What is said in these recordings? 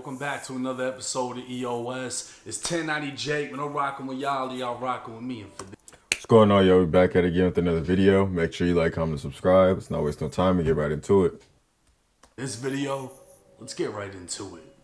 Welcome back to another episode of EOS. It's 1090 Jake. When I'm rocking with y'all rocking with me. And for What's going on, yo? We back at it again with another video. Make sure you like, comment, and subscribe. Let's not waste no time and get right into it. this video, let's get right into it.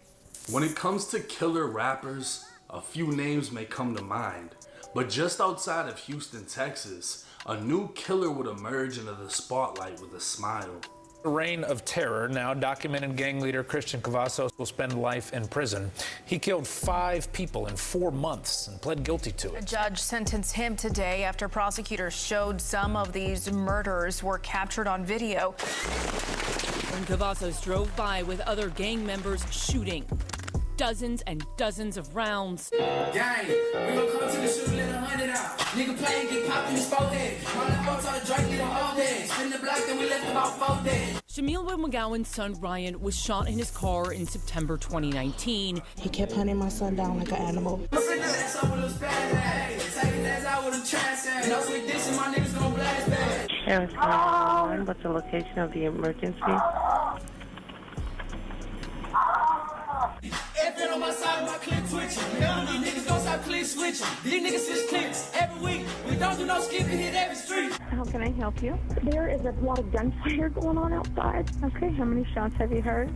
When it comes to killer rappers, a few names may come to mind. But just outside of Houston, Texas, a new killer would emerge into the spotlight with a smile. A reign of terror. Now, documented gang leader Christian Cavazos will spend life in prison. He killed 5 people in 4 months and pled guilty to it. A judge sentenced him today after prosecutors showed some of these murders were captured on video. When Cavazos drove by with other gang members shooting. Dozens and dozens of rounds. Gang, we gon' come to the shoot, let 100 out. Nigga playing, get popped in his forehead. All that folks on the drink, get a whole day. Spin the block, then we left about 4 days. Shamil McGowan's son Ryan was shot in his car in September 2019. He kept hunting my son down like an animal. What's the location of the emergency? If on my side, my clip twitching. These niggas gon' stop clip switching. These niggas switch clips every week. We don't do no skipping, hit every street. How can I help you? There is a lot of gunfire going on outside. Okay, how many shots have you heard?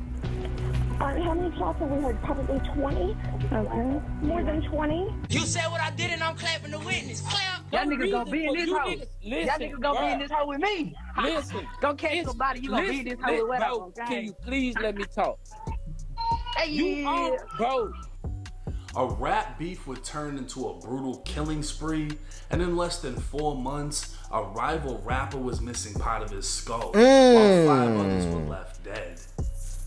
How many shots have we heard? Probably 20. Okay. More than 20. You said what I did and I'm clapping the witness. Clap. Y'all niggas gonna be in this hole. Y'all niggas gonna be in this hole with me. Listen. Don't catch somebody, you gonna be in this hole with us, okay? Can you please let me talk? Hey, You are, bro. A rap beef would turn into a brutal killing spree, and in less than 4 months, a rival rapper was missing part of his skull, while 5 others were left dead.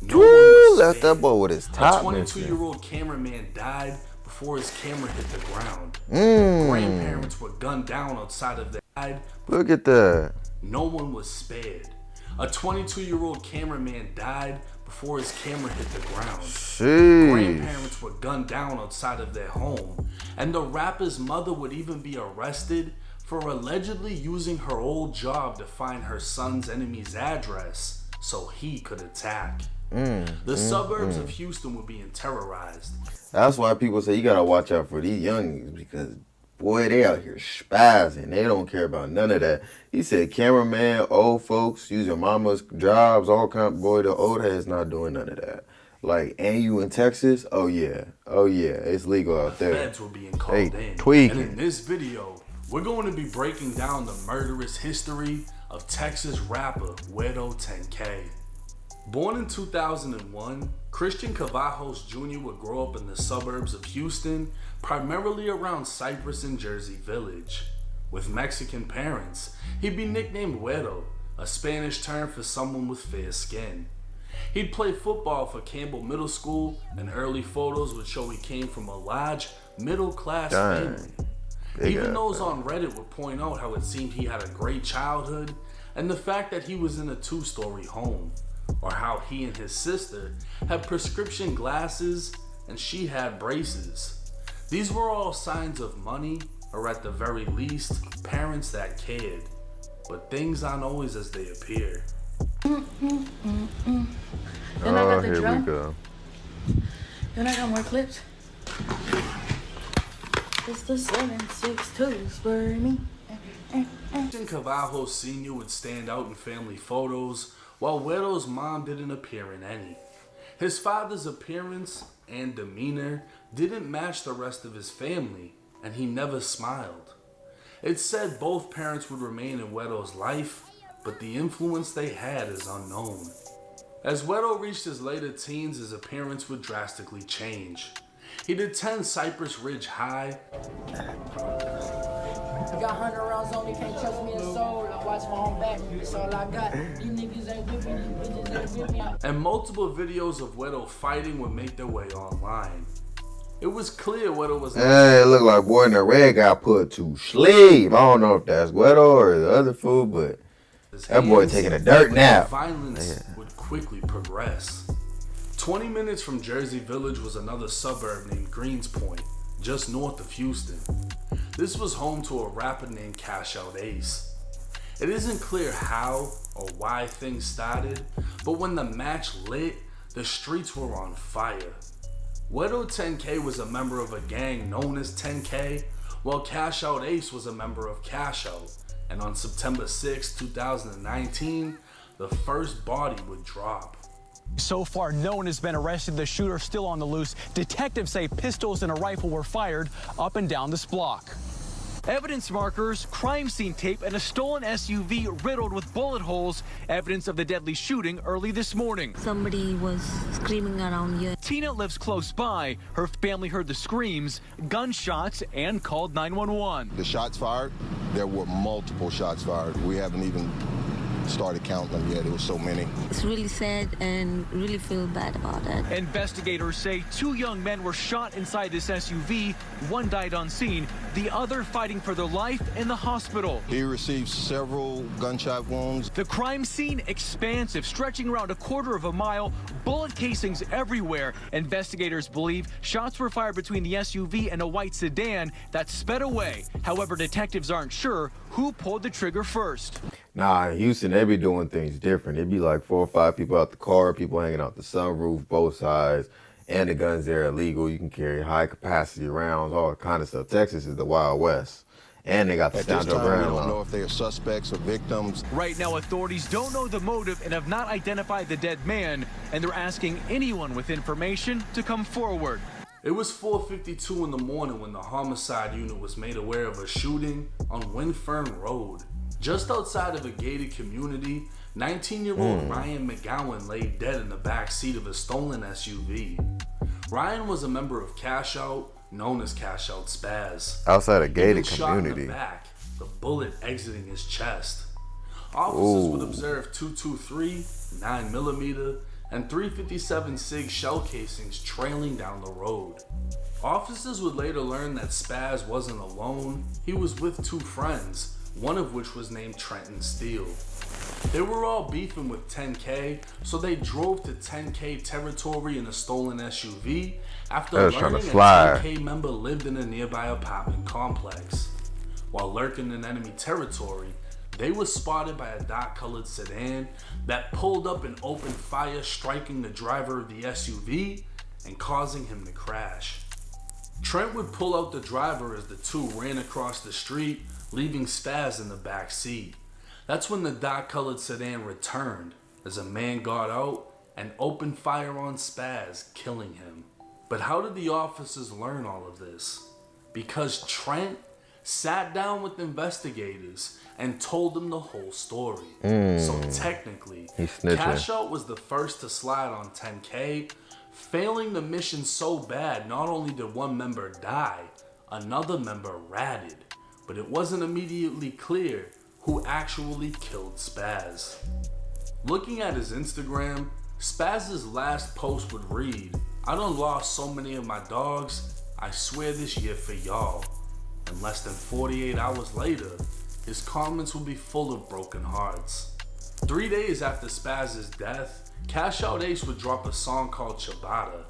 No one was Left spared. that boy with his top A missing. 22-year-old cameraman died before his camera hit the ground. Grandparents were gunned down outside of their house. Look at that. No one was spared. A 22-year-old cameraman died before his camera hit the ground. Sheesh. Grandparents were gunned down outside of their home, and the rapper's mother would even be arrested for allegedly using her old job to find her son's enemy's address so he could attack. The suburbs of Houston were being terrorized. That's why people say you gotta watch out for these youngins because, boy, they out here spazzing. They don't care about none of that. He said cameraman, old folks, using mama's jobs, all kind. Boy, the old heads not doing none of that. Like, and you in Texas? Oh yeah, it's legal out there. Feds were being called They in. tweaking. And in this video, we're going to be breaking down the murderous history of Texas rapper Guero 10k. Born in 2001, Christian Cavazos Jr. would grow up in the suburbs of Houston, primarily around Cypress and Jersey Village. With Mexican parents, he'd be nicknamed Guero, a Spanish term for someone with fair skin. He'd play football for Campbell Middle School, and early photos would show he came from a large, middle-class family. Even those on Reddit would point out how it seemed he had a great childhood, and the fact that he was in a 2-story home, or how he and his sister had prescription glasses and she had braces. These were all signs of money, or at the very least, parents that cared. But things aren't always as they appear. Oh, here we go. Then I got more clips. It's the 762 spur me. Christian Cavazos Sr. would stand out in family photos, while Guero's mom didn't appear in any. His father's appearance and demeanor didn't match the rest of his family, and he never smiled. It's said both parents would remain in Guero's life, but the influence they had is unknown. As Guero reached his later teens, his appearance would drastically change. He'd attend Cypress Ridge High. I got 100 rounds on me, can't trust me a soul. I watch my own back, that's all I got. These niggas ain't with me, these bitches ain't with me. And multiple videos of Guero fighting would make their way online. It was clear Guero was Hey, it looked like boy in the red got put to sleep. I don't know if that's Guero or the other fool, but that boy taking a dirt nap. Violence would quickly progress. 20 minutes from Jersey Village was another suburb named Greenspoint, just north of Houston. This was home to a rapper named Cash Out Ace. It isn't clear how or why things started, but when the match lit, the streets were on fire. Guero 10k was a member of a gang known as 10k, while Cash Out Ace was a member of Cash Out. And on September 6, 2019, the first body would drop. So far, no one has been arrested. The shooter still on the loose. Detectives say pistols and a rifle were fired up and down this block. Evidence markers, crime scene tape, and a stolen SUV riddled with bullet holes, evidence of the deadly shooting early this morning. Somebody was screaming around here. Tina lives close by. Her family heard the screams, gunshots, and called 911. The shots fired, there were multiple shots fired. We haven't even started counting them yet. It was so many. It's really sad and really feel bad about it. Investigators say 2 young men were shot inside this SUV. One died on scene, the other fighting for their life in the hospital. He received several gunshot wounds. The crime scene expansive, stretching around a quarter of a mile, bullet casings everywhere. Investigators believe shots were fired between the SUV and a white sedan that sped away. However, detectives aren't sure who pulled the trigger first. Nah, in Houston, they be doing things different. It'd be like 4 or 5 people out the car, people hanging out the sunroof, both sides, and the guns there are illegal. You can carry high capacity rounds, all kind of stuff. Texas is the Wild West. And they got the At this stand-up time, we ground don't know law. if they are suspects or victims. Right now, authorities don't know the motive and have not identified the dead man, and they're asking anyone with information to come forward. It was 4:52 in the morning when the homicide unit was made aware of a shooting on Winfern Road. Just outside of a gated community, 19-year-old Ryan McGowan lay dead in the back seat of a stolen SUV. Ryan was a member of Cash Out, known as Cash Out Spaz. Outside a gated He was shot in community. the back, the bullet exiting his chest. Officers would observe 223, 9mm, and 357 SIG shell casings trailing down the road. Officers would later learn that Spaz wasn't alone. He was with 2 friends, one of which was named Trenton Steele. They were all beefing with 10K, so they drove to 10K territory in a stolen SUV after learning a 10K member lived in a nearby apartment complex. While lurking in enemy territory, they were spotted by a dark-colored sedan that pulled up and opened fire, striking the driver of the SUV and causing him to crash. Trent would pull out the driver as the 2 ran across the street, leaving Spaz in the back seat. That's when the dark-colored sedan returned as a man got out and opened fire on Spaz, killing him. But how did the officers learn all of this? Because Trent sat down with investigators and told them the whole story. So technically, Cash Out was the first to slide on 10K, failing the mission so bad not only did one member die, another member ratted. But it wasn't immediately clear who actually killed Spaz. Looking at his Instagram, Spaz's last post would read, "I done lost so many of my dogs, I swear this year for y'all." And less than 48 hours later, his comments would be full of broken hearts. 3 days after Spaz's death, Cash Out Ace would drop a song called Ciabatta.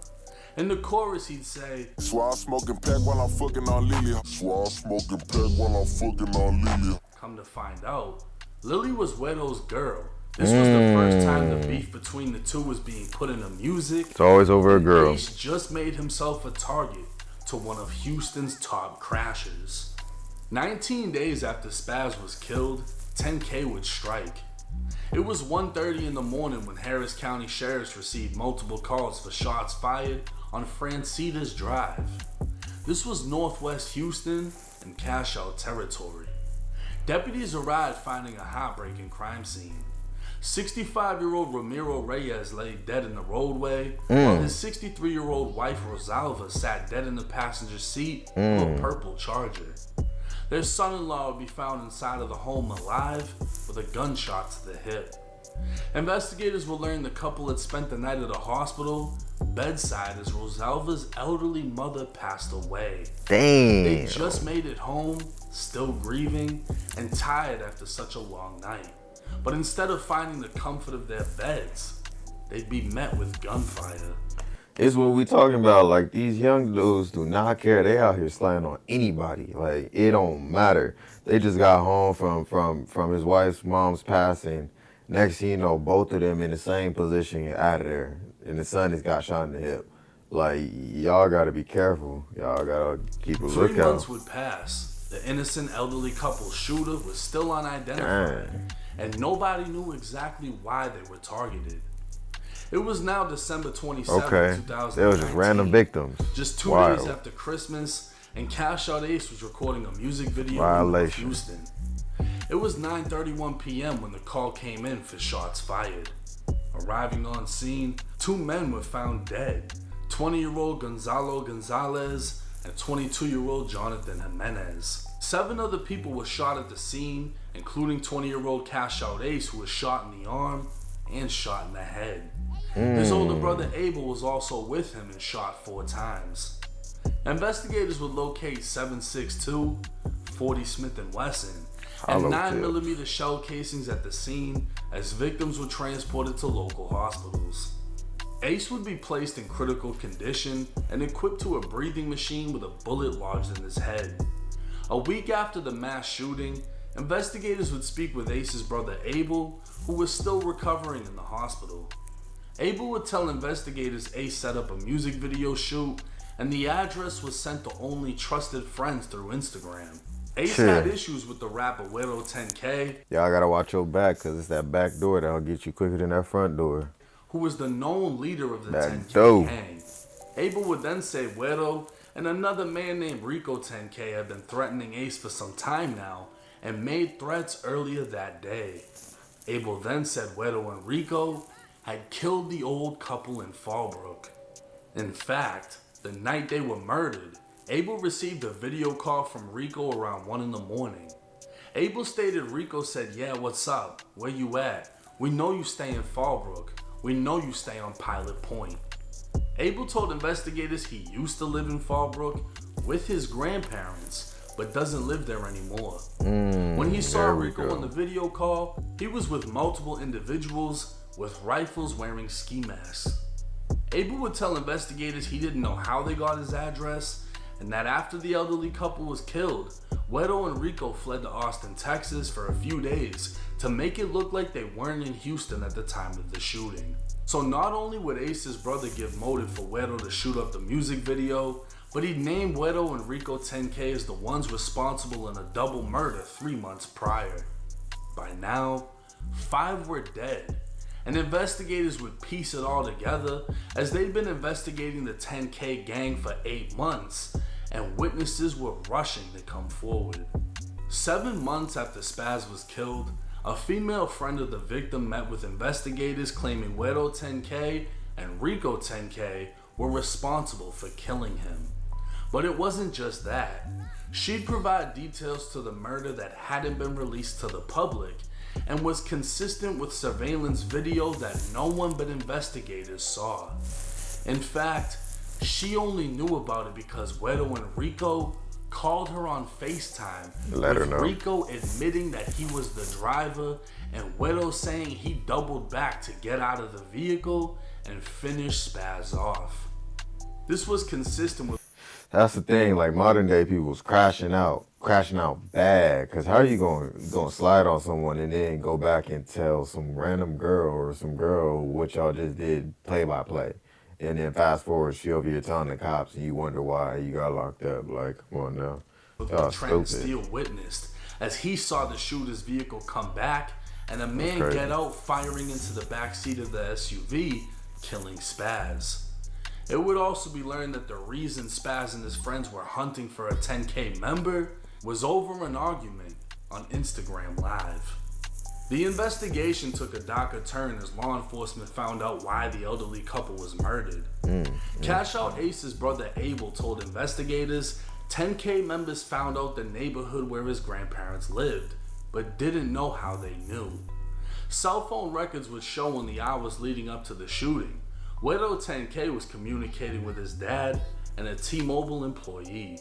In the chorus, he'd say, "Swab smoking pack while I'm fucking on Lily. Swab smoking pack while I'm fucking on Lily." Come to find out, Lily was Guero's girl. This was the first time the beef between the 2 was being put into music. It's always over a girl. Ace just made himself a target to one of Houston's top crashers. 19 days after Spaz was killed, 10K would strike. It was 1:30 in the morning when Harris County sheriffs received multiple calls for shots fired on Francitas Drive. This was northwest Houston and Cash Out territory. Deputies arrived finding a heartbreaking crime scene. 65-year-old Ramiro Reyes lay dead in the roadway, while his 63-year-old wife Rosalva sat dead in the passenger seat of a purple Charger. Their son-in-law would be found inside of the home alive with a gunshot to the hip. Investigators will learn the couple had spent the night at a hospital bedside as Rosalva's elderly mother passed away. Damn. They just made it home, still grieving and tired after such a long night. But instead of finding the comfort of their beds, they'd be met with gunfire. It's what we talking about. Like, these young dudes do not care. They out here slaying on anybody. Like, it don't matter. They just got home from his wife's mom's passing. Next thing you know, both of them in the same position out of there. And the son has got shot in the hip. Like, y'all gotta be careful. Y'all gotta keep a 3 lookout. months would pass. The innocent elderly couple's shooter was still unidentified, and nobody knew exactly why they were targeted. It was now December 27, 2019. They were just random victims. Just 2 days after Christmas, and Cash Out Ace was recording a music video in North Houston. It was 9:31 p.m. when the call came in for shots fired. Arriving on scene, 2 men were found dead. 20-year-old Gonzalo Gonzalez and 22-year-old Jonathan Jimenez. 7 other people were shot at the scene, including 20-year-old Cash Out Ace, who was shot in the arm and shot in the head. His older brother Abel was also with him and shot 4 times. Investigators would locate 7.62, 40 Smith & Wesson, and 9mm shell casings at the scene as victims were transported to local hospitals. Ace would be placed in critical condition and equipped to a breathing machine with a bullet lodged in his head. A week after the mass shooting, investigators would speak with Ace's brother Abel, who was still recovering in the hospital. Abel would tell investigators Ace set up a music video shoot, and the address was sent to only trusted friends through Instagram. Ace had issues with the rapper Guero 10k. Y'all gotta watch your back, cause it's that back door that'll get you quicker than that front door. Who was the known leader of the 10k gang. Abel would then say Guero and another man named Rico 10k had been threatening Ace for some time now and made threats earlier that day. Abel then said Guero and Rico had killed the old couple in Fallbrook. In fact, the night they were murdered, Abel received a video call from Rico around 1 in the morning. Abel stated Rico said, "Yeah, what's up? Where you at? We know you stay in Fallbrook. We know you stay on Pilot Point." Abel told investigators he used to live in Fallbrook with his grandparents, but doesn't live there anymore. When he saw Rico on the video call, he was with multiple individuals with rifles wearing ski masks. Abel would tell investigators he didn't know how they got his address, and that after the elderly couple was killed, Guero and Rico fled to Austin, Texas for a few days to make it look like they weren't in Houston at the time of the shooting. So not only would Ace's brother give motive for Guero to shoot up the music video, but he'd name Guero and Rico 10k as the ones responsible in a double murder 3 months prior. By now, 5 were dead, and investigators would piece it all together as they'd been investigating the 10k gang for 8 months, and witnesses were rushing to come forward. 7 months after Spaz was killed, a female friend of the victim met with investigators claiming Guero 10k and Rico 10k were responsible for killing him. But it wasn't just that. She'd provide details to the murder that hadn't been released to the public and was consistent with surveillance video that no one but investigators saw. In fact, she only knew about it because Guero and Rico called her on FaceTime, with Rico admitting that he was the driver and Guero saying he doubled back to get out of the vehicle and finish Spaz off. This was consistent with... That's the thing, like modern day people's crashing out bad. Cause how are you gonna slide on someone and then go back and tell some random girl or some girl what y'all just did play by play? And then fast forward, she over here telling the cops and you wonder why you got locked up. Like, come on now. Y'all Trent stupid. Steele witnessed as he saw the shooter's vehicle come back and a man get out firing into the backseat of the SUV, killing Spaz. It would also be learned that the reason Spaz and his friends were hunting for a 10k member was over an argument on Instagram Live. The investigation took a darker turn as law enforcement found out why the elderly couple was murdered. Cash Out Ace's brother Abel told investigators 10k members found out the neighborhood where his grandparents lived, but didn't know how they knew. Cell phone records would show in the hours leading up to the shooting, Guero 10k was communicating with his dad and a T-Mobile employee.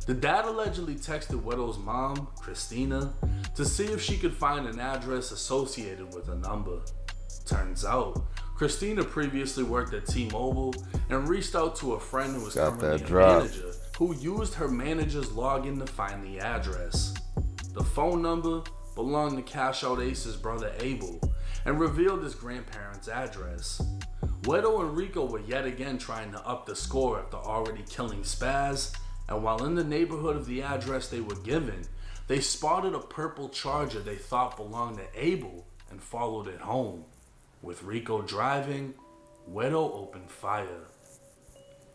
The dad allegedly texted Guero's mom, Christina, to see if she could find an address associated with a number. Turns out, Christina previously worked at T-Mobile and reached out to a friend who was currently a manager, who used her manager's login to find the address. The phone number belonged to Cash Out Ace's brother Abel and revealed his grandparents' address. Guero and Rico were yet again trying to up the score after already killing Spaz, and while in the neighborhood of the address they were given, they spotted a purple Charger they thought belonged to Abel and followed it home. With Rico driving, Guero opened fire.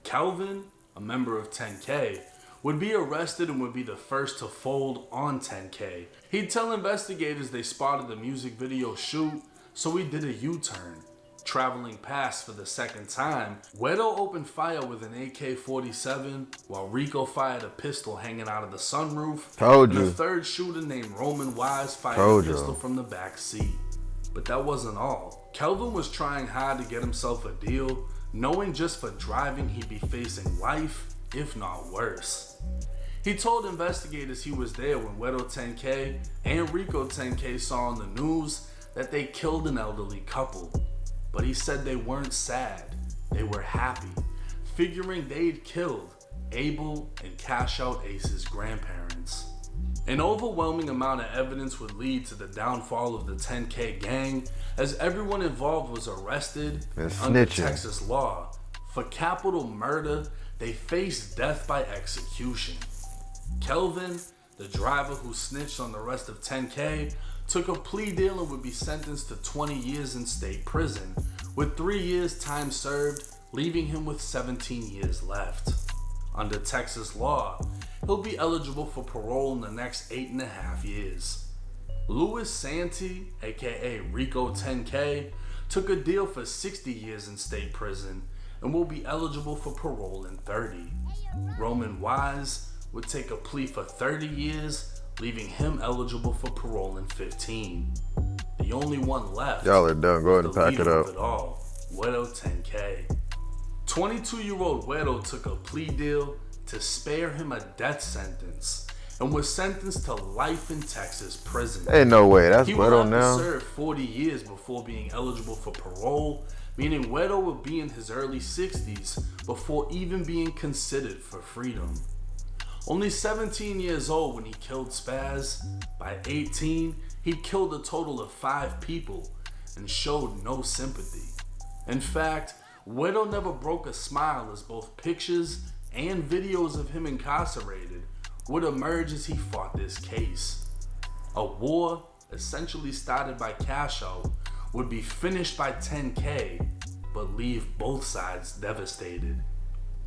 Kelvin, a member of 10K, would be arrested and would be the first to fold on 10K. He'd tell investigators they spotted the music video shoot, so he did a U-turn. Traveling past for the second time, Guero opened fire with an AK-47, while Rico fired a pistol hanging out of the sunroof. Told you. And a third shooter named Roman Wise fired a pistol from the back seat. But that wasn't all. Kelvin was trying hard to get himself a deal, knowing just for driving he'd be facing life, if not worse. He told investigators he was there when Guero 10k and Rico 10k saw on the news that they killed an elderly couple. But he said they weren't sad, they were happy, figuring they'd killed Abel and Cash Out Ace's grandparents. An overwhelming amount of evidence would lead to the downfall of the 10K gang, as everyone involved was arrested under Texas law. For capital murder, they faced death by execution. Kelvin, the driver who snitched on the rest of 10K, took a plea deal and would be sentenced to 20 years in state prison, with 3 years time served, leaving him with 17 years left. Under Texas law, he'll be eligible for parole in the next 8.5 years. Louis Santee, aka Rico 10K, took a deal for 60 years in state prison and will be eligible for parole in 30. Roman Wise would take a plea for 30 years, leaving him eligible for parole in 15. The only one left. Y'all are done. Go ahead and pack it up. Guero 10K. 22-year-old Guero took a plea deal to spare him a death sentence and was sentenced to life in Texas prison. Ain't no way. That's He Guero now. would have to serve 40 years before being eligible for parole, meaning Guero would be in his early 60s before even being considered for freedom. Only 17 years old when he killed Spaz, by 18, he killed a total of 5 people and showed no sympathy. In fact, Guero never broke a smile as both pictures and videos of him incarcerated would emerge as he fought this case. A war essentially started by Cash Out would be finished by 10K, but leave both sides devastated.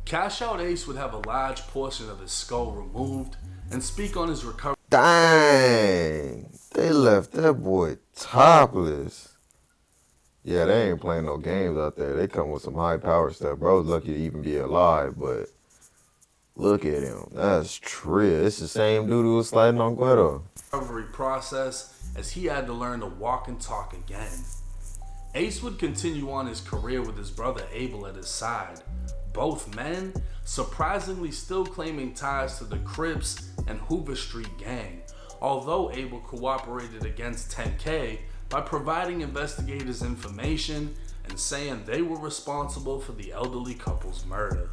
Cash Out Ace would have a large portion of his skull removed and speak on his recovery. Dang, they left that boy topless. Yeah, they ain't playing no games out there. They come with some high power stuff. Bro's lucky to even be alive, but look at him. That's true. It's the same dude who was sliding on Guero. Recovery process, as he had to learn to walk and talk again. Ace would continue on his career with his brother Abel at his side. Both men surprisingly still claiming ties to the Crips and Hoover Street gang, although Abel cooperated against 10K by providing investigators information and saying they were responsible for the elderly couple's murder.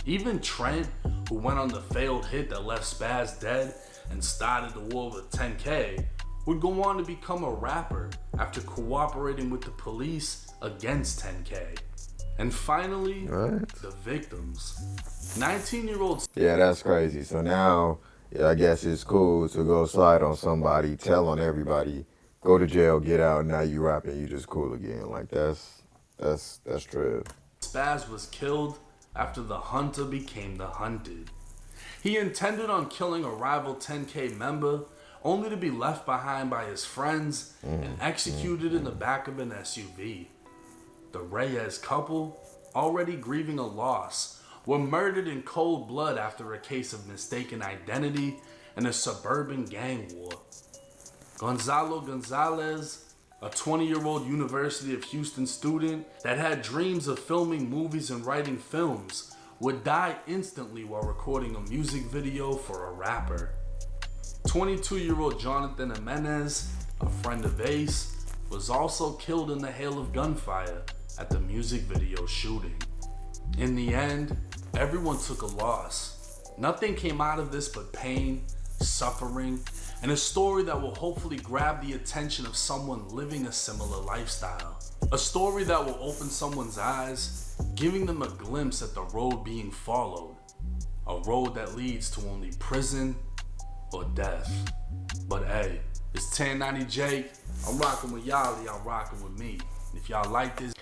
Even Trent, who went on the failed hit that left Spaz dead and started the war with 10K, would go on to become a rapper after cooperating with the police against 10K. And finally, the victims. 19-year-olds. Yeah, that's crazy. So now, yeah, I guess it's cool to go slide on somebody, tell on everybody, go to jail, get out, now you rapping, you just cool again. Like that's true. Spaz was killed after the hunter became the hunted. He intended on killing a rival 10K member, only to be left behind by his friends and executed in the back of an SUV. The Reyes couple, already grieving a loss, were murdered in cold blood after a case of mistaken identity and a suburban gang war. Gonzalo Gonzalez, a 20-year-old University of Houston student that had dreams of filming movies and writing films, would die instantly while recording a music video for a rapper. 22-year-old Jonathan Jimenez, a friend of Ace, was also killed in the hail of gunfire at the music video shooting. In the end, everyone took a loss. Nothing came out of this but pain, suffering, and a story that will hopefully grab the attention of someone living a similar lifestyle. A story that will open someone's eyes, giving them a glimpse at the road being followed. A road that leads to only prison or death. But hey, it's 1090 Jake. I'm rocking with y'all, y'all rocking with me. If y'all like this.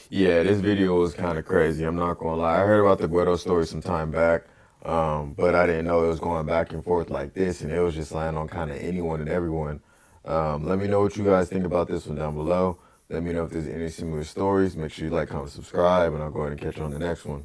Yeah, this video was kind of crazy. I'm not gonna lie. I heard about the Guero story some time back, but I didn't know it was going back and forth like this, and it was just lying on kind of anyone and everyone. Let me know what you guys think about this one down below. Let me know if there's any similar stories. Make sure you like, comment, subscribe, and I'll go ahead and catch you on the next one.